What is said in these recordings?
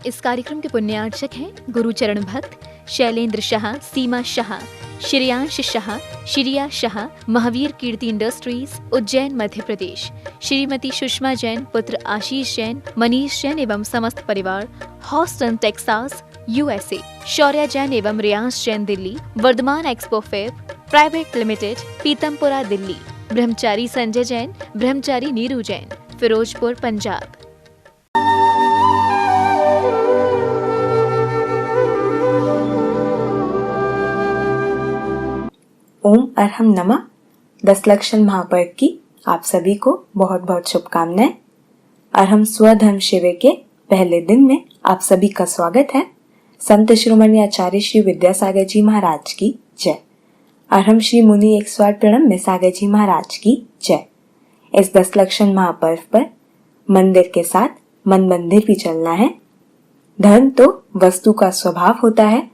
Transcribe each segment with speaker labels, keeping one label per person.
Speaker 1: इस कार्यक्रम के पुण्यार्चक हैं गुरुचरण भक्त, शैलेंद्र शाह, सीमा शाह, श्रेयांश शाह, श्रिया शाह, महावीर कीर्ति इंडस्ट्रीज, उज्जैन, मध्य प्रदेश। श्रीमती सुषमा जैन, पुत्र आशीष जैन, मनीष जैन एवं समस्त परिवार, Houston, Texas, USA। Shaurya Jain एवं Riyansh Jain, Delhi. Vardhaman expo fair private limited, Pitampura, Delhi. ब्रह्मचारी संजय जैन, ब्रह्मचारी नीरू जैन, फिरोजपुर, पंजाब।
Speaker 2: ओम अरहम नमः। 10 लक्षण महापर्व की आप सभी को बहुत बहुत शुभकामनाएं। अरहम स्वधर्म शिविर के पहले दिन में आप सभी का स्वागत है। संत शिरोमणि आचार्य श्री विद्यासागर जी महाराज की जय। अरहम श्री मुनि 108 प्रणम में सागर जी महाराज की जय। इस 10 लक्षण महापर्व पर मंदिर के साथ मन मंदिर भी चलना है। धर्म तो वस्तु का स्वभाव होता है,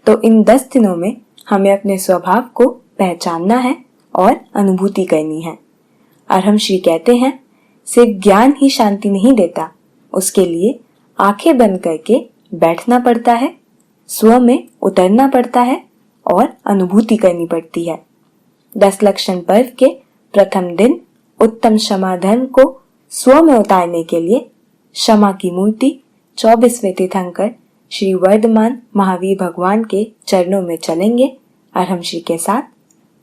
Speaker 2: तो इन 10 दिनों में हमें अपने स्वभाव को पहचानना है और अनुभूति करनी है। अरहम श्री कहते हैं, सिर्फ ज्ञान ही शांति नहीं देता, उसके लिए आंखें बंद करके बैठना पड़ता है, स्व में उतरना पड़ता है और अनुभूति करनी पड़ती है। 10 लक्षण पर्व के प्रथम दिन उत्तम क्षमा धर्म को स्व में उतारने के लिए क्षमा की मूर्ति 24वें तीर्थंकर श्री वर्धमान महावीर भगवान के चरणों में चलेंगे। अरहम श्री के साथ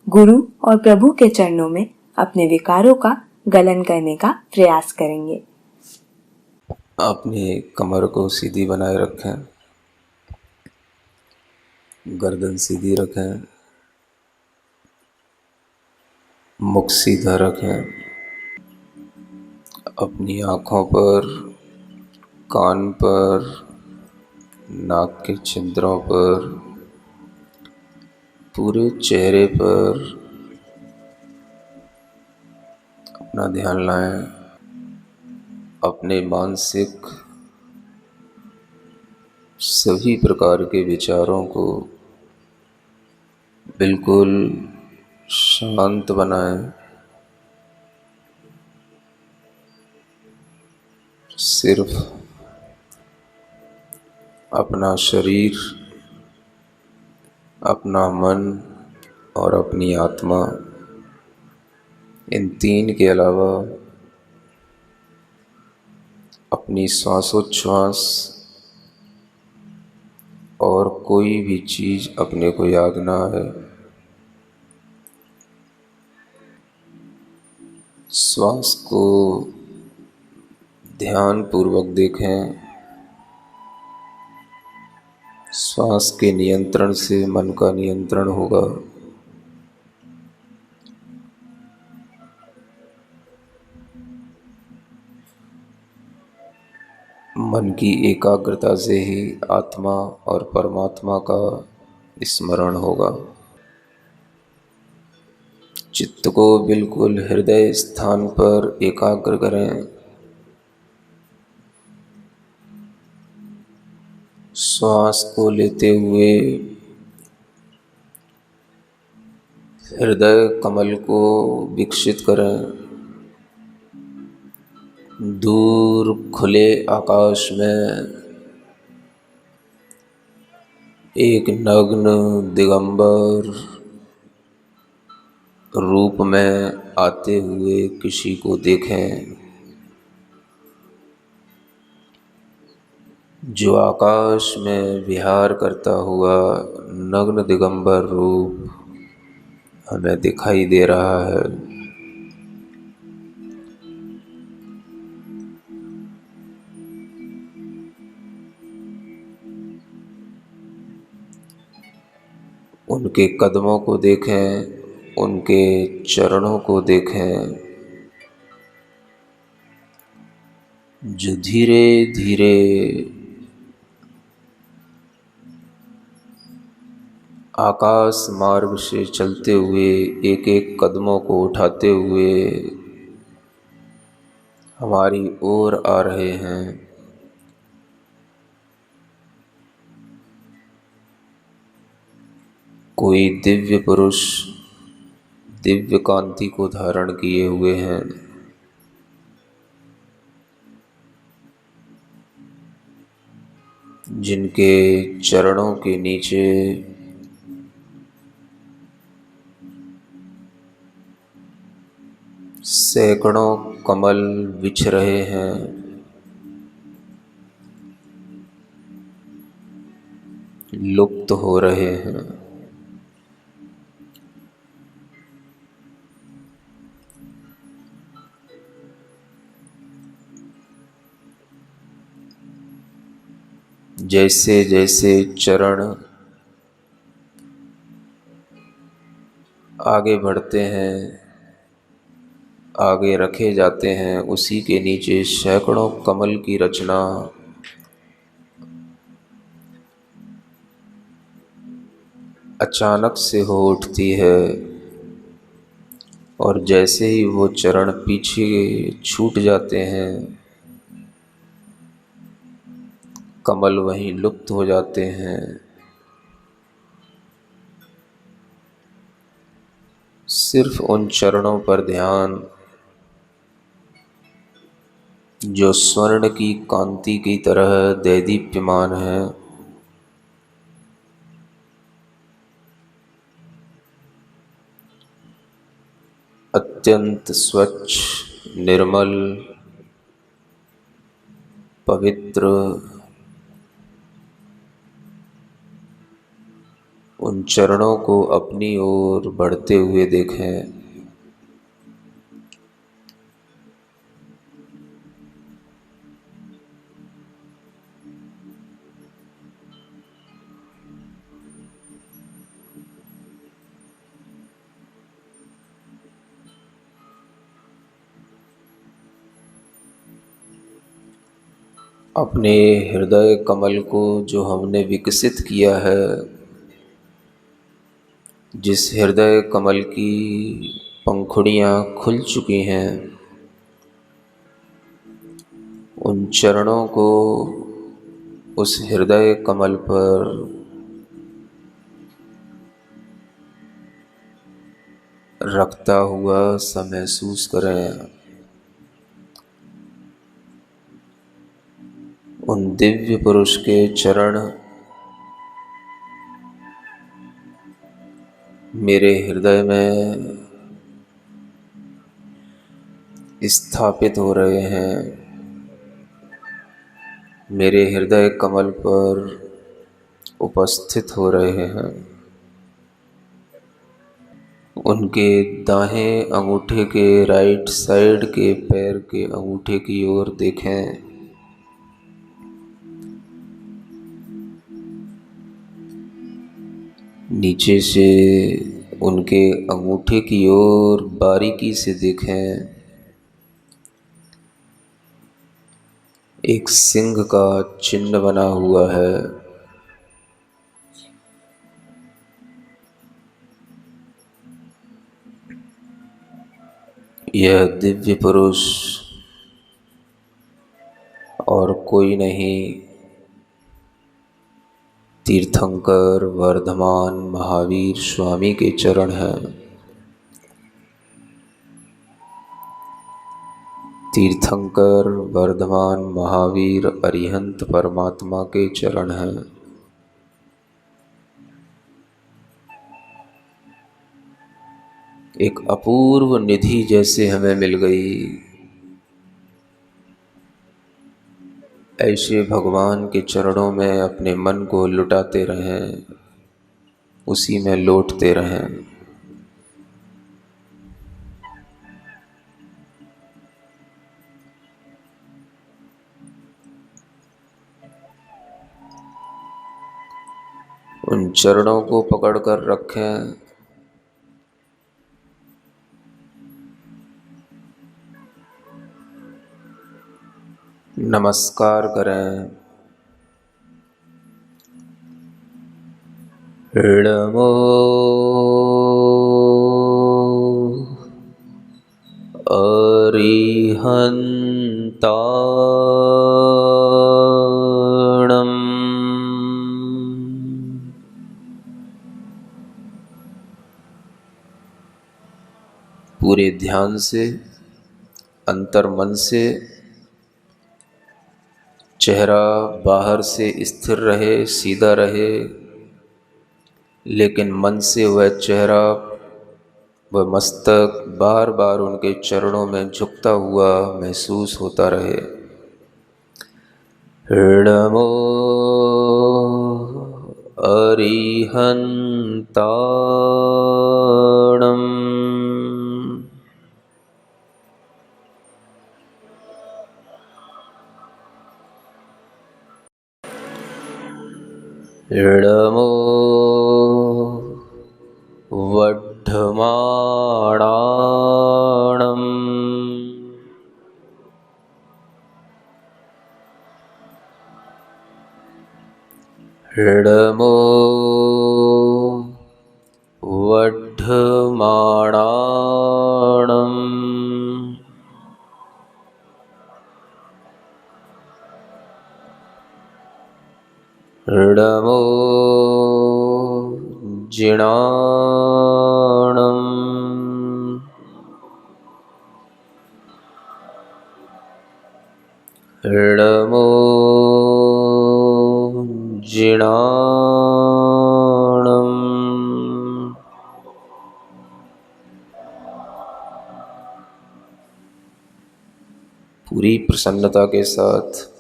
Speaker 2: गुरु और प्रभु के चरणों में अपने विकारों का गलन करने का प्रयास करेंगे।
Speaker 3: अपनी कमर को सीधी बनाए रखें, गर्दन सीधी रखें, मुख सीधा रखें। अपनी आँखों पर, कान पर, नाक के छिद्रों पर, पूरे चेहरे पर अपना ध्यान लाएं। अपने मानसिक सभी प्रकार के विचारों को बिल्कुल शांत बनाएं। सिर्फ अपना शरीर, अपना मन और अपनी आत्मा, इन तीन के अलावा अपनी श्वासोच्छ्वास और कोई भी चीज़ अपने को याद ना आए। श्वास को ध्यान पूर्वक देखें। श्वास के नियंत्रण से मन का नियंत्रण होगा। मन की एकाग्रता से ही आत्मा और परमात्मा का स्मरण होगा। चित्त को बिल्कुल हृदय स्थान पर एकाग्र करें। श्वास को लेते हुए हृदय कमल को विकसित करें। दूर खुले आकाश में एक नग्न दिगंबर रूप में आते हुए किसी को देखें, जो आकाश में विहार करता हुआ नग्न दिगंबर रूप हमें दिखाई दे रहा है। उनके कदमों को देखें, उनके चरणों को देखें, जो धीरे धीरे आकाश मार्ग से चलते हुए एक एक कदमों को उठाते हुए हमारी ओर आ रहे हैं। कोई दिव्य पुरुष दिव्य कांति को धारण किए हुए हैं। जिनके चरणों के नीचे सैकड़ों कमल बिछ रहे हैं, लुप्त हो रहे हैं। जैसे जैसे चरण आगे बढ़ते हैं, आगे रखे जाते हैं, उसी के नीचे सैकड़ों कमल की रचना अचानक से हो उठती है। और जैसे ही वो चरण पीछे छूट जाते हैं, कमल वहीं लुप्त हो जाते हैं। सिर्फ उन चरणों पर ध्यान जो स्वर्ण की कांति की तरह दैदीप्यमान है। अत्यंत स्वच्छ, निर्मल, पवित्र, उन चरणों को अपनी ओर बढ़ते हुए देखें। अपने हृदय कमल को जो हमने विकसित किया है, जिस हृदय कमल की पंखुड़ियाँ खुल चुकी हैं, उन चरणों को उस हृदय कमल पर रखता हुआ सा महसूस करें। उन दिव्य पुरुष के चरण मेरे हृदय में स्थापित हो रहे हैं, मेरे हृदय कमल पर उपस्थित हो रहे हैं। उनके दाहिने अंगूठे के राइट साइड के पैर के अंगूठे की ओर देखें। नीचे से उनके अंगूठे की ओर बारीकी से देखें। एक सिंह का चिन्ह बना हुआ है। यह दिव्य पुरुष और कोई नहीं, तीर्थंकर वर्धमान महावीर स्वामी के चरण हैं। तीर्थंकर वर्धमान महावीर अरिहंत परमात्मा के चरण हैं। एक अपूर्व निधि जैसे हमें मिल गई। ऐसे भगवान के चरणों में अपने मन को लुटाते रहें, उसी में लौटते रहें। उन चरणों को पकड़कर रखें। नमस्कार करें। नमो अरिहंताणम्। पूरे ध्यान से, अंतर मन से चेहरा बाहर से स्थिर रहे, सीधा रहे, लेकिन मन से वह चेहरा, वह मस्तक बार बार उनके चरणों में झुकता हुआ महसूस होता रहे। नमो अरिहंताणम्। नमो वड्ढमाणाणम्। नमो वड्ढमाणाणम्। नमो जिणाणम्। नमो जिणाणम्। पूरी प्रसन्नता के साथ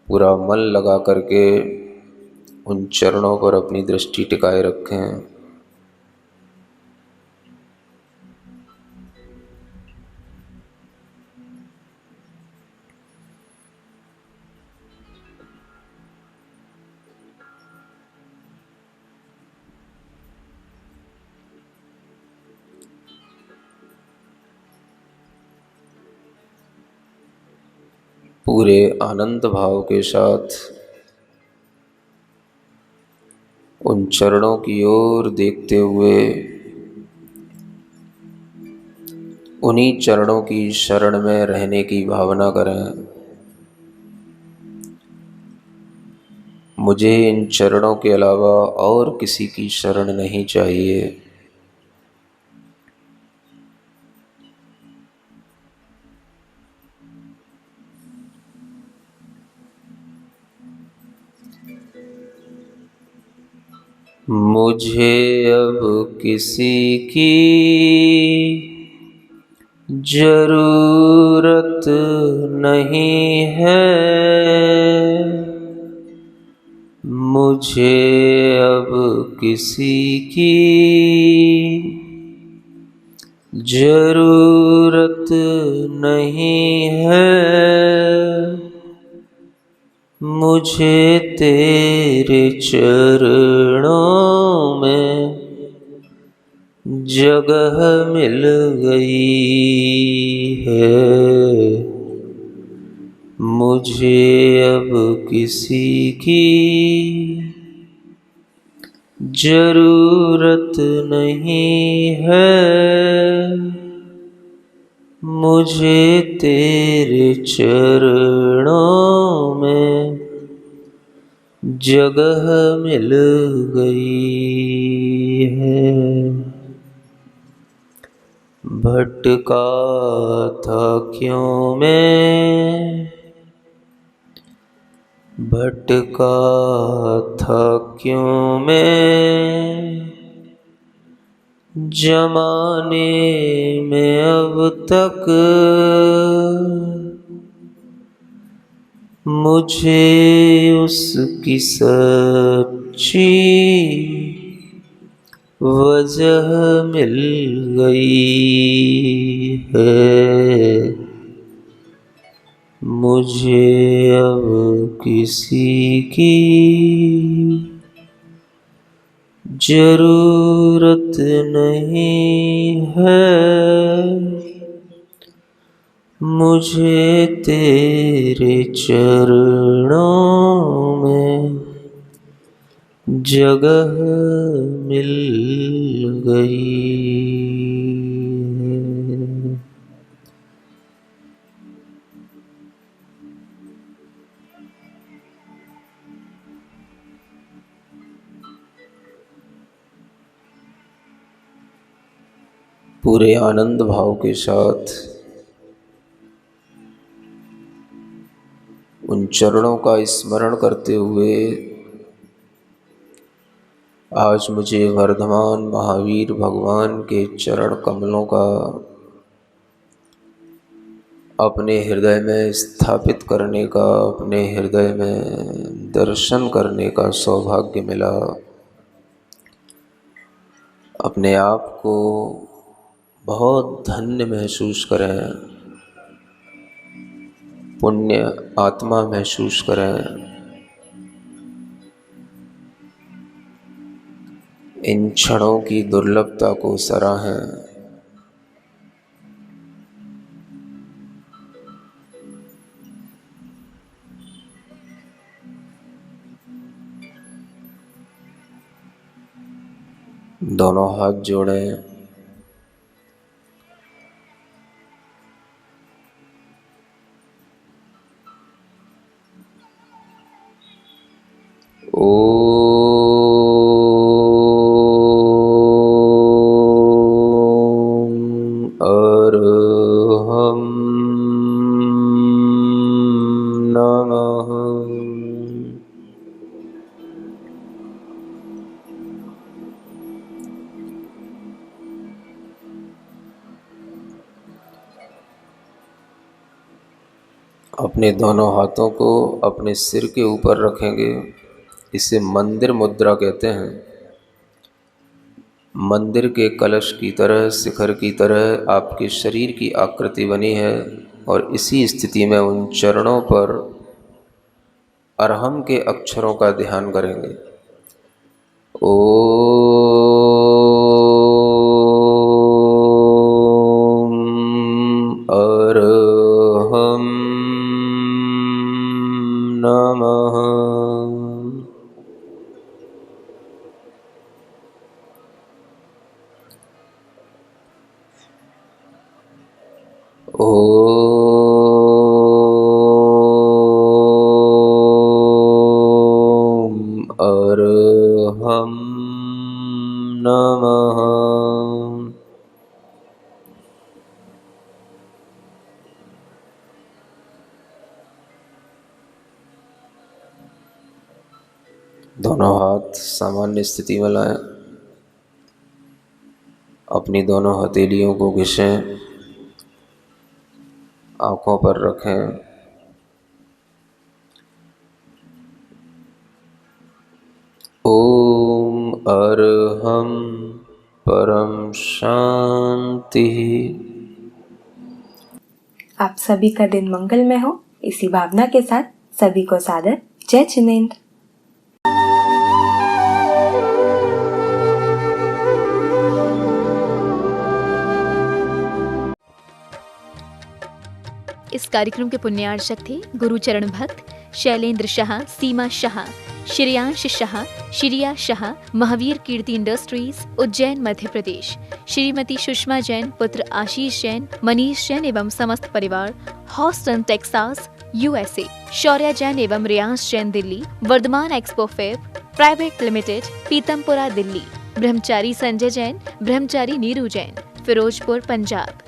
Speaker 3: पूरा मन लगा करके उन चरणों पर अपनी दृष्टि टिकाए रखें। पूरे आनंद भाव के साथ उन चरणों की ओर देखते हुए उन्हीं चरणों की शरण में रहने की भावना करें। मुझे इन चरणों के अलावा और किसी की शरण नहीं चाहिए। मुझे अब किसी की जरूरत नहीं है। मुझे अब किसी की जरूरत नहीं है। मुझे तेरे चरणों में जगह मिल गई है। मुझे अब किसी की जरूरत नहीं है। मुझे तेरे चरणों में जगह मिल गई है। भटका था क्यों मैं, भटका था क्यों मैं, जमाने में अब तक। मुझे उसकी सच्ची वजह मिल गई है। मुझे अब किसी की जरूरत नहीं है। मुझे तेरे चरणों में जगह मिल गई है। पूरे आनंद भाव के साथ उन उन चरणों का स्मरण करते हुए आज मुझे वर्धमान महावीर भगवान के चरण कमलों का अपने हृदय में स्थापित करने का, अपने हृदय में दर्शन करने का सौभाग्य मिला। अपने आप को बहुत धन्य महसूस करें, पुण्य आत्मा महसूस करें। इन क्षणों की दुर्लभता को सराहें। दोनों हाथ जोड़ें। अरहं नमः। अपने दोनों हाथों को अपने सिर के ऊपर रखेंगे। इसे मंदिर मुद्रा कहते हैं। मंदिर के कलश की तरह, शिखर की तरह आपके शरीर की आकृति बनी है और इसी स्थिति में उन चरणों पर अरहम के अक्षरों का ध्यान करेंगे। ओम अरहम नमः। ओम अरहं नमः। दोनों हाथ सामान्य स्थिति में लाएं। अपनी दोनों हथेलियों को घिसें, आंखों पर रखें। ओम अरहं परम शांति।
Speaker 2: आप सभी का दिन मंगलमय हो। इसी भावना के साथ सभी को सादर जय जिनेंद्र।
Speaker 1: इस कार्यक्रम के पुण्यार्चक थे गुरुचरण भक्त शैलेंद्र शाह, सीमा शाह, श्रेयांश शाह, श्रिया शाह, महावीर कीर्ति इंडस्ट्रीज, उज्जैन मध्य प्रदेश, श्रीमती सुषमा जैन, पुत्र आशीष जैन, मनीष जैन एवं समस्त परिवार, Houston Texas USA, Shaurya Jain एवं Riyansh Jain Delhi, Vardhaman expo fair private limited, Pitampura Delhi, ब्रह्मचारी संजय जैन, ब्रह्मचारी नीरू जैन, फिरोजपुर पंजाब,